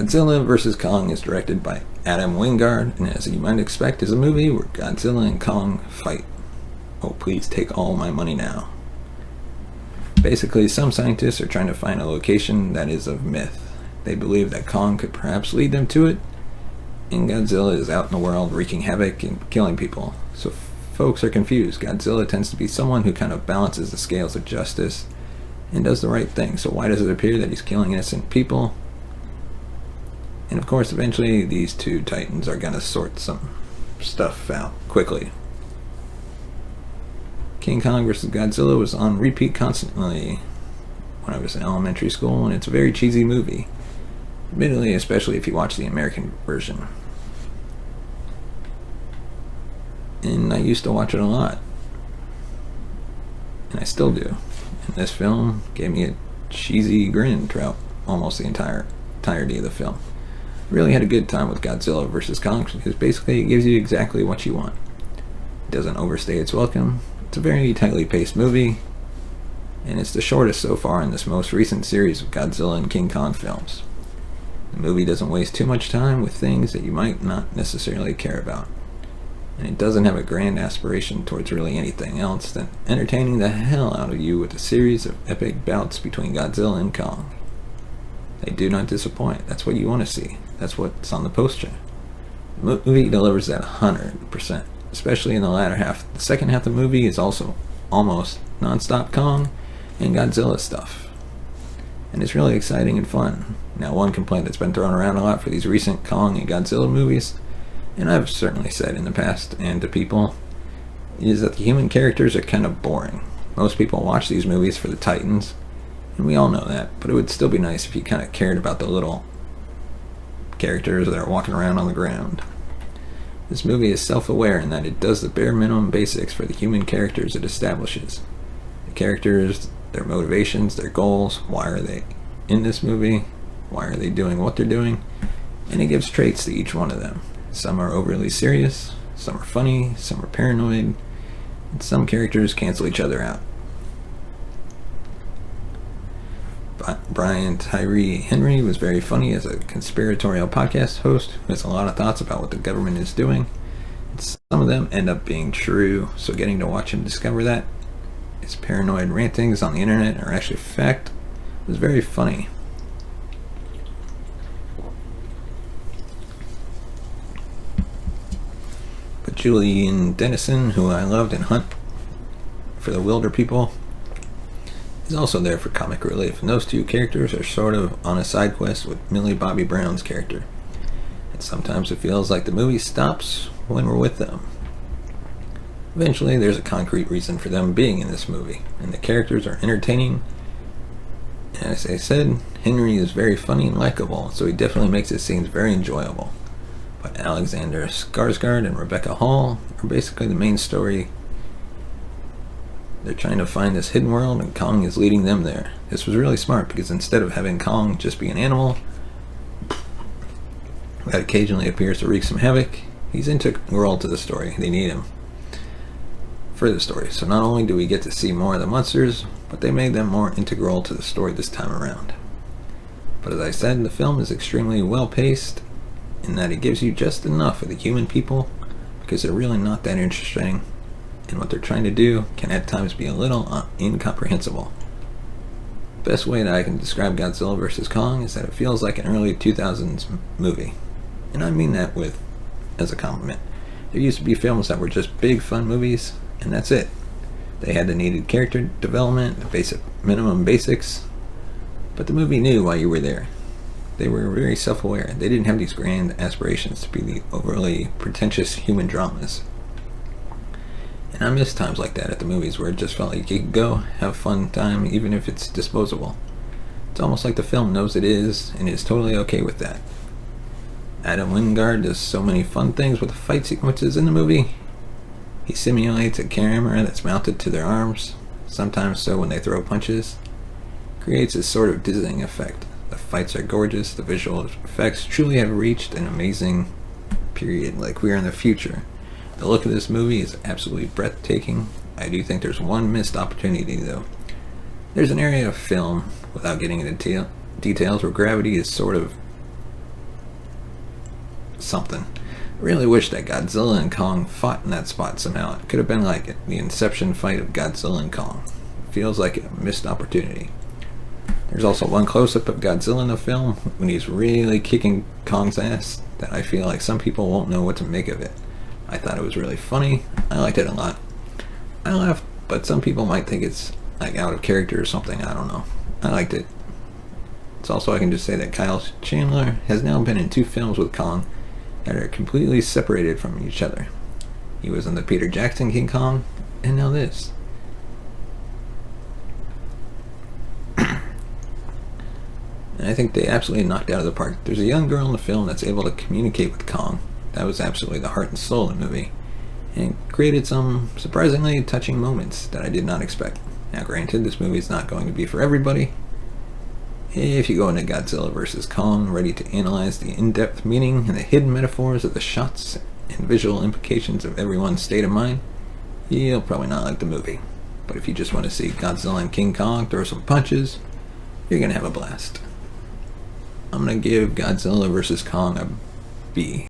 Godzilla vs. Kong is directed by Adam Wingard, and as you might expect, is a movie where Godzilla and Kong fight. Oh, please take all my money now. Basically, some scientists are trying to find a location that is of myth. They believe that Kong could perhaps lead them to it, and Godzilla is out in the world wreaking havoc and killing people. So folks are confused. Godzilla tends to be someone who kind of balances the scales of justice and does the right thing. So why does it appear that he's killing innocent people? And of course, eventually these two titans are going to sort some stuff out quickly. King Kong vs. Godzilla was on repeat constantly when I was in elementary school, and it's a very cheesy movie. Admittedly, especially if you watch the American version. And I used to watch it a lot. And I still do. And this film gave me a cheesy grin throughout almost the entirety of the film. Really had a good time with Godzilla vs. Kong because basically it gives you exactly what you want. It doesn't overstay its welcome. It's a very tightly paced movie, and it's the shortest so far in this most recent series of Godzilla and King Kong films. The movie doesn't waste too much time with things that you might not necessarily care about, and it doesn't have a grand aspiration towards really anything else than entertaining the hell out of you with a series of epic bouts between Godzilla and Kong. They do not disappoint. That's what you want to see. That's what's on the poster. The movie delivers that 100%, especially in the latter half. The second half of the movie is also almost non-stop Kong and Godzilla stuff. And it's really exciting and fun. Now, one complaint that's been thrown around a lot for these recent Kong and Godzilla movies, and I've certainly said in the past and to people, is that the human characters are kind of boring. Most people watch these movies for the titans, and we all know that, but it would still be nice if you kind of cared about the little characters that are walking around on the ground. This movie is self-aware in that it does the bare minimum basics for the human characters it establishes. The characters, their motivations, their goals, why are they in this movie, why are they doing what they're doing, and it gives traits to each one of them. Some are overly serious, some are funny, some are paranoid, and some characters cancel each other out. Brian Tyree Henry was very funny as a conspiratorial podcast host who has a lot of thoughts about what the government is doing. Some of them end up being true, so getting to watch him discover that his paranoid rantings on the internet are actually fact was very funny. But Julian Dennison, who I loved in Hunt for the Wilder People, is also there for comic relief, and those two characters are sort of on a side quest with Millie Bobby Brown's character. And sometimes it feels like the movie stops when we're with them. Eventually, there's a concrete reason for them being in this movie, and the characters are entertaining. And as I said, Henry is very funny and likable, so he definitely makes his scenes very enjoyable. But Alexander Skarsgård and Rebecca Hall are basically the main story. They're trying to find this hidden world, and Kong is leading them there. This was really smart, because instead of having Kong just be an animal that occasionally appears to wreak some havoc, he's integral to the story. They need him for the story. So not only do we get to see more of the monsters, but they made them more integral to the story this time around. But as I said, the film is extremely well paced in that it gives you just enough of the human people, because they're really not that interesting, and what they're trying to do can at times be a little incomprehensible. The best way that I can describe Godzilla vs. Kong is that it feels like an early 2000s movie. And I mean that as a compliment. There used to be films that were just big fun movies, and that's it. They had the needed character development, the basic minimum basics, but the movie knew why you were there. They were very self-aware. They didn't have these grand aspirations to be the overly pretentious human dramas. And I miss times like that at the movies where it just felt like you could go, have a fun time, even if it's disposable. It's almost like the film knows it is, and is totally okay with that. Adam Wingard does so many fun things with the fight sequences in the movie. He simulates a camera that's mounted to their arms, sometimes so when they throw punches. Creates this sort of dizzying effect. The fights are gorgeous, the visual effects truly have reached an amazing period, like we are in the future. The look of this movie is absolutely breathtaking. I do think there's one missed opportunity though. There's an area of film, without getting into details, where gravity is sort of something. I really wish that Godzilla and Kong fought in that spot somehow. It could have been like the Inception fight of Godzilla and Kong. Feels like a missed opportunity. There's also one close-up of Godzilla in the film when he's really kicking Kong's ass that I feel like some people won't know what to make of it. I thought it was really funny. I liked it a lot. I laughed, but some people might think it's like out of character or something. I don't know. I liked it. It's also, I can just say that Kyle Chandler has now been in 2 films with Kong that are completely separated from each other. He was in the Peter Jackson King Kong, and now this. And I think they absolutely knocked it out of the park. There's a young girl in the film that's able to communicate with Kong. That was absolutely the heart and soul of the movie, and created some surprisingly touching moments that I did not expect. Now granted, this movie is not going to be for everybody. If you go into Godzilla vs. Kong ready to analyze the in-depth meaning and the hidden metaphors of the shots and visual implications of everyone's state of mind, you'll probably not like the movie. But if you just want to see Godzilla and King Kong throw some punches, you're going to have a blast. I'm going to give Godzilla vs. Kong a B.